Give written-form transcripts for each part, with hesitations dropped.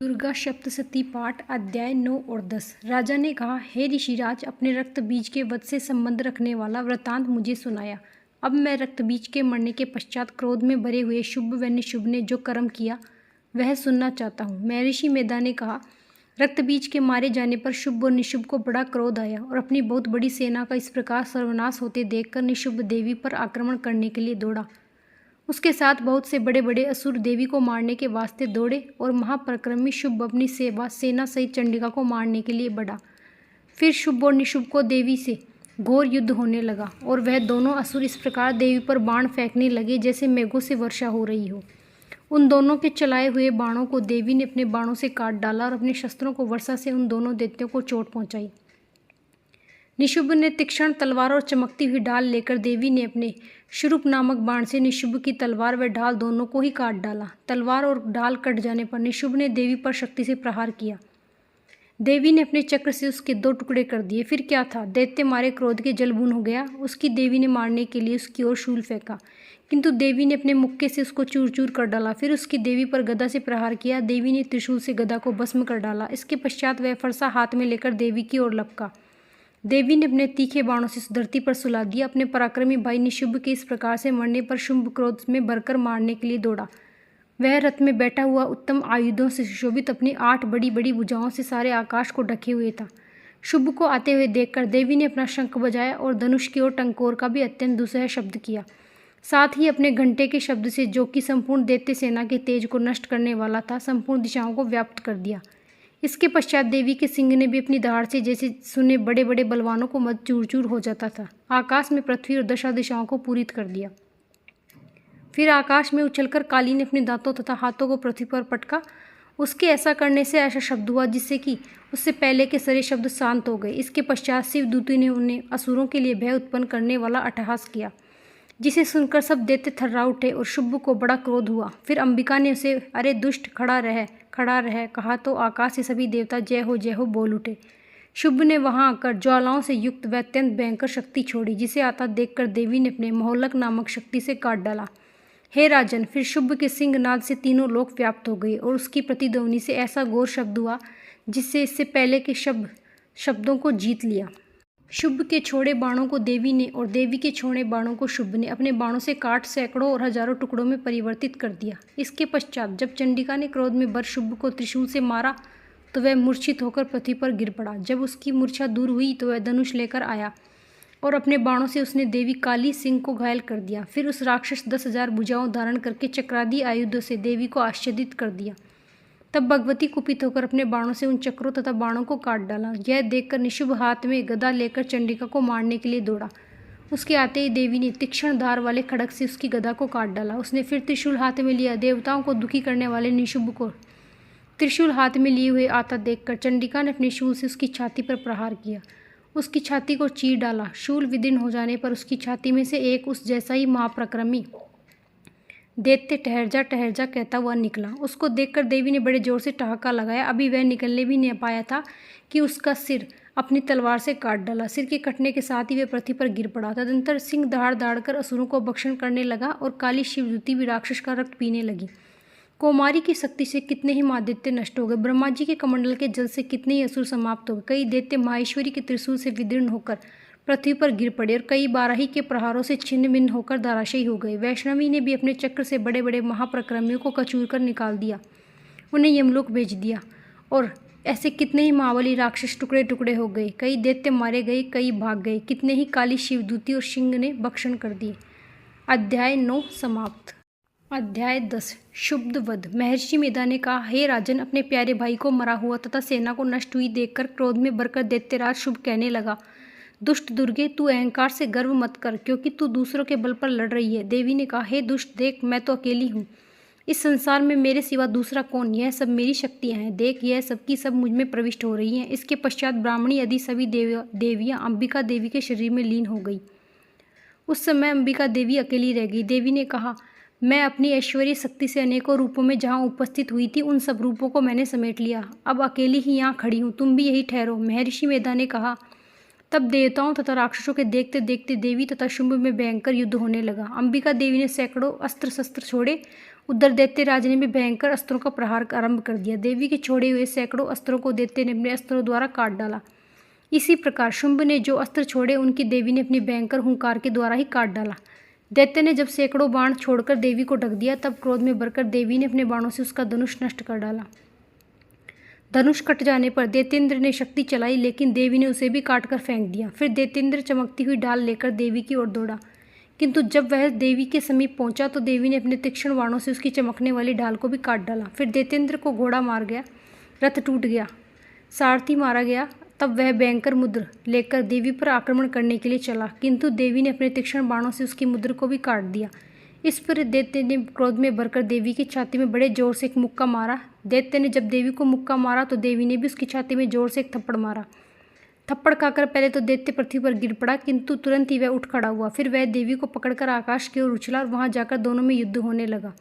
दुर्गा सप्तशती पाठ अध्याय 9 और 10। राजा ने कहा, हे ऋषिराज, अपने रक्त बीज के वध से संबंध रखने वाला वृतांत मुझे सुनाया। अब मैं रक्त बीज के मरने के पश्चात क्रोध में भरे हुए शुभ व निशुभ ने जो कर्म किया वह सुनना चाहता हूँ। महर्षि मेधा ने कहा, रक्त बीज के मारे जाने पर शुभ और निशुभ को बड़ा क्रोध आया और अपनी बहुत बड़ी सेना का इस प्रकार सर्वनाश होते देखकर निशुभ देवी पर आक्रमण करने के लिए दौड़ा। उसके साथ बहुत से बड़े बड़े असुर देवी को मारने के वास्ते दौड़े और महापराक्रमी शुभ अपनी सेना सहित चंडिका को मारने के लिए बढ़ा। फिर शुभ और निशुभ को देवी से घोर युद्ध होने लगा और वह दोनों असुर इस प्रकार देवी पर बाण फेंकने लगे जैसे मेघों से वर्षा हो रही हो। उन दोनों के चलाए हुए बाणों को देवी ने अपने बाणों से काट डाला और अपने शस्त्रों को वर्षा से उन दोनों दैत्यों को चोट पहुंचाई। निशुभ ने तीक्ष्ण तलवार और चमकती हुई ढाल लेकर देवी ने अपने शुरूप नामक बाण से निशुभ की तलवार व ढाल दोनों को ही काट डाला। तलवार और ढाल कट जाने पर निशुभ ने देवी पर शक्ति से प्रहार किया। देवी ने अपने चक्र से उसके 2 टुकड़े कर दिए। फिर क्या था, दैत्य मारे क्रोध के जलबून हो गया। उसकी देवी ने मारने के लिए उसकी ओर शूल फेंका, किंतु देवी ने अपने मुक्के से उसको चूर चूर कर डाला। फिर उसकी देवी पर गदा से प्रहार किया। देवी ने त्रिशूल से गदा को भस्म कर डाला। इसके पश्चात वह फरसा हाथ में लेकर देवी की ओर लपका। देवी ने अपने तीखे बाणों से उस धरती पर सुला दिया। अपने पराक्रमी भाई निशुभ के इस प्रकार से मरने पर शुंभ क्रोध में भरकर मारने के लिए दौड़ा। वह रथ में बैठा हुआ उत्तम आयुधों से सुशोभित अपनी 8 बड़ी बड़ी भुजाओं से सारे आकाश को ढके हुए था। शुभ को आते हुए देखकर देवी ने अपना शंख बजाया और धनुष की ओर टंकोर का भी अत्यंत दुस्सह शब्द किया। साथ ही अपने घंटे के शब्द से, जो कि संपूर्ण दैत्य सेना के तेज को नष्ट करने वाला था, संपूर्ण दिशाओं को व्याप्त कर दिया। इसके पश्चात देवी के सिंह ने भी अपनी दहाड़ से जैसे सुने बड़े बड़े बलवानों को मत चूर चूर हो जाता था, आकाश में पृथ्वी और 10 दिशाओं को पूरित कर दिया। फिर आकाश में उछलकर काली ने अपने दांतों तथा हाथों को पृथ्वी पर पटका। उसके ऐसा करने से ऐसा शब्द हुआ जिससे कि उससे पहले के सारे शब्द शांत हो गए। इसके पश्चात शिवदूती ने उन्हें असुरों के लिए भय उत्पन्न करने वाला अट्टहास किया, जिसे सुनकर सब दैत्य थर्रा उठे और शुभ को बड़ा क्रोध हुआ। फिर अंबिका ने उसे, अरे दुष्ट, खड़ा रह कहा तो आकाश से सभी देवता जय हो बोल उठे। शुभ ने वहां आकर ज्वालाओं से युक्त व अत्यंत भयंकर शक्ति छोड़ी, जिसे आता देखकर देवी ने अपने मोहलक नामक शक्ति से काट डाला। हे राजन, फिर शुभ के सिंहनाद से तीनों लोक व्याप्त हो गए और उसकी प्रतिध्वनि से ऐसा घोर शब्द हुआ जिससे इससे पहले के शब्दों को जीत लिया। शुभ के छोड़े बाणों को देवी ने और देवी के छोड़े बाणों को शुभ ने अपने बाणों से काट सैकड़ों और हजारों टुकड़ों में परिवर्तित कर दिया। इसके पश्चात जब चंडिका ने क्रोध में भर शुभ को त्रिशूल से मारा तो वह मूर्छित होकर पृथ्वी पर गिर पड़ा। जब उसकी मूर्छा दूर हुई तो वह धनुष लेकर आया और अपने बाणों से उसने देवी काली सिंह को घायल कर दिया। फिर उस राक्षस 10,000 भुजाओं धारण करके चक्रादि आयुधों से देवी को आच्छादित कर दिया। तब भगवती कुपित होकर अपने बाणों से उन चक्रों तथा बाणों को काट डाला। यह देखकर निशुभ हाथ में गदा लेकर चंडिका को मारने के लिए दौड़ा। उसके आते ही देवी ने तीक्ष्ण धार वाले खड़ग से उसकी गदा को काट डाला। उसने फिर त्रिशूल हाथ में लिया। देवताओं को दुखी करने वाले निशुभ को त्रिशूल हाथ में लिए हुए आता देखकर चंडिका ने अपने शूल से उसकी छाती पर प्रहार किया। उसकी छाती को चीर डाला। शूल विदीर्ण हो जाने पर उसकी छाती में से एक उस जैसा ही महापराक्रमी दैत्य ठहर जा कहता हुआ निकला। उसको देखकर देवी ने बड़े जोर से ठहाका लगाया। अभी वह निकलने भी नहीं पाया था कि उसका सिर अपनी तलवार से काट डाला। सिर के कटने के साथ ही वह पृथ्वी पर गिर पड़ा। तदंतर सिंह दहाड़ कर असुरों को भक्षण करने लगा और काली शिवदूती भी राक्षस का रक्त पीने लगी। कौमारी की शक्ति से कितने ही महादैत्य नष्ट हो गए। ब्रह्मा जी के कमंडल के जल से कितने ही असुर समाप्त हो गए। कई दैत्य माहेश्वरी के त्रिशूल से विदीर्ण होकर पृथ्वी पर गिर पड़े और कई बाराही के प्रहारों से छिन्न भिन्न होकर धराशायी हो गए। वैष्णवी ने भी अपने चक्र से बड़े बड़े महापराक्रमियों को कचूर कर निकाल दिया, उन्हें यमलोक भेज दिया और ऐसे कितने ही महाबली राक्षस टुकड़े टुकड़े हो गए। कई दैत्य मारे गए, कई भाग गए। कितने ही काली शिवदूती और सिंह ने भक्षण कर दिए। अध्याय 9 समाप्त। अध्याय 10 शुभ वध। महर्षि मेधा ने कहा, हे राजन, अपने प्यारे भाई को मरा हुआ तथा सेना को नष्ट हुई देखकर क्रोध में भरकर दैत्यराज शुभ कहने लगा, दुष्ट दुर्गे, तू अहंकार से गर्व मत कर, क्योंकि तू दूसरों के बल पर लड़ रही है। देवी ने कहा, हे दुष्ट, देख, मैं तो अकेली हूँ। इस संसार में मेरे सिवा दूसरा कौन? यह सब मेरी शक्तियाँ हैं। देख, यह सब की सब मुझ में प्रविष्ट हो रही हैं। इसके पश्चात ब्राह्मणी आदि सभी देवियाँ अंबिका देवी के शरीर में लीन हो गई। उस समय अंबिका देवी अकेली रह गई। देवी ने कहा, मैं अपनी ऐश्वर्य शक्ति से अनेकों रूपों में जहाँ उपस्थित हुई थी उन सब रूपों को मैंने समेट लिया। अब अकेली ही यहाँ खड़ी हूँ, तुम भी यही ठहरो। महर्षि मेधा ने कहा, तब देवताओं तथा राक्षसों के देखते देखते देवी तथा शुंभ में भयंकर युद्ध होने लगा। अंबिका देवी ने सैकड़ों अस्त्र शस्त्र छोड़े उधर दैत्यराज ने भी भयंकर अस्त्रों का प्रहार आरंभ कर दिया। देवी के छोड़े हुए सैकड़ों अस्त्रों को दैत्य ने अपने अस्त्रों द्वारा काट डाला। इसी प्रकार शुंभ ने जो अस्त्र छोड़े उनकी देवी ने अपनी भयंकर हुंकार के द्वारा ही काट डाला। दैत्य ने जब सैकड़ों बाण छोड़कर देवी को ढक दिया, तब क्रोध में भरकर देवी ने अपने बाणों से उसका धनुष नष्ट कर डाला। धनुष कट जाने पर दैत्येंद्र ने शक्ति चलाई, लेकिन देवी ने उसे भी काट कर फेंक दिया। फिर दैत्येंद्र चमकती हुई ढाल लेकर देवी की ओर दौड़ा, किंतु जब वह देवी के समीप पहुंचा तो देवी ने अपने तीक्ष्ण बाणों से उसकी चमकने वाली ढाल को भी काट डाला। फिर दैत्येंद्र को घोड़ा मार गया, रथ टूट गया, सारथी मारा गया। तब वह भयंकर मुद्र लेकर देवी पर आक्रमण करने के लिए चला, किंतु देवी ने अपने तीक्ष्ण बाणों से उसकी मुद्र को भी काट दिया। इस पर दैत्य ने क्रोध में भरकर देवी की छाती में बड़े जोर से एक मुक्का मारा। दैत्य ने जब देवी को मुक्का मारा तो देवी ने भी उसकी छाती में जोर से एक थप्पड़ मारा। थप्पड़ खाकर पहले तो दैत्य पृथ्वी पर गिर पड़ा, किंतु तुरंत ही वह उठ खड़ा हुआ। फिर वह देवी को पकड़कर आकाश की ओर उछला और वहां जाकर दोनों में युद्ध होने लगा।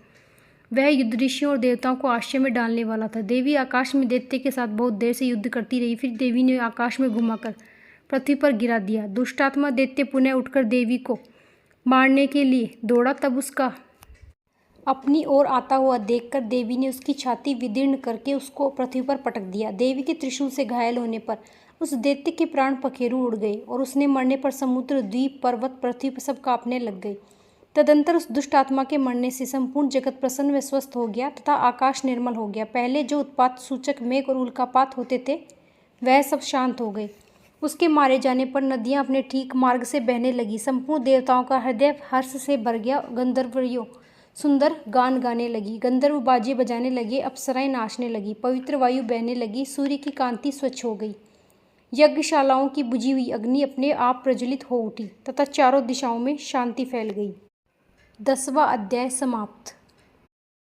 वह युद्ध ऋषियों और देवताओं को आश्चर्य में डालने वाला था। देवी आकाश में दैत्य के साथ बहुत देर से युद्ध करती रही। फिर देवी ने आकाश में घुमाकर पृथ्वी पर गिरा दिया। दुष्टात्मा दैत्य पुनः उठकर देवी को मारने के लिए दौड़ा, तब उसका अपनी ओर आता हुआ देखकर देवी ने उसकी छाती विदीर्ण करके उसको पृथ्वी पर पटक दिया। देवी के त्रिशूल से घायल होने पर उस दैत्य के प्राण पखेरु उड़ गए और उसने मरने पर समुद्र, द्वीप, पर्वत, पृथ्वी पर सब कांपने लग गए। तदंतर उस दुष्ट आत्मा के मरने से संपूर्ण जगत प्रसन्न व स्वस्थ हो गया तथा आकाश निर्मल हो गया। पहले जो उत्पात सूचक मेघ और उल्कापात होते थे वह सब शांत हो गए। उसके मारे जाने पर नदियां अपने ठीक मार्ग से बहने लगी। संपूर्ण देवताओं का हृदय हर्ष से भर गया। गंधर्वियों सुंदर गान गाने लगी, गंधर्व बाजे बजाने लगे, अप्सराएं नाचने लगी, पवित्र वायु बहने लगी, सूर्य की कांति स्वच्छ हो गई, यज्ञशालाओं की बुझी हुई अग्नि अपने आप प्रज्वलित हो उठी तथा चारों दिशाओं में शांति फैल गई। 10वां अध्याय समाप्त।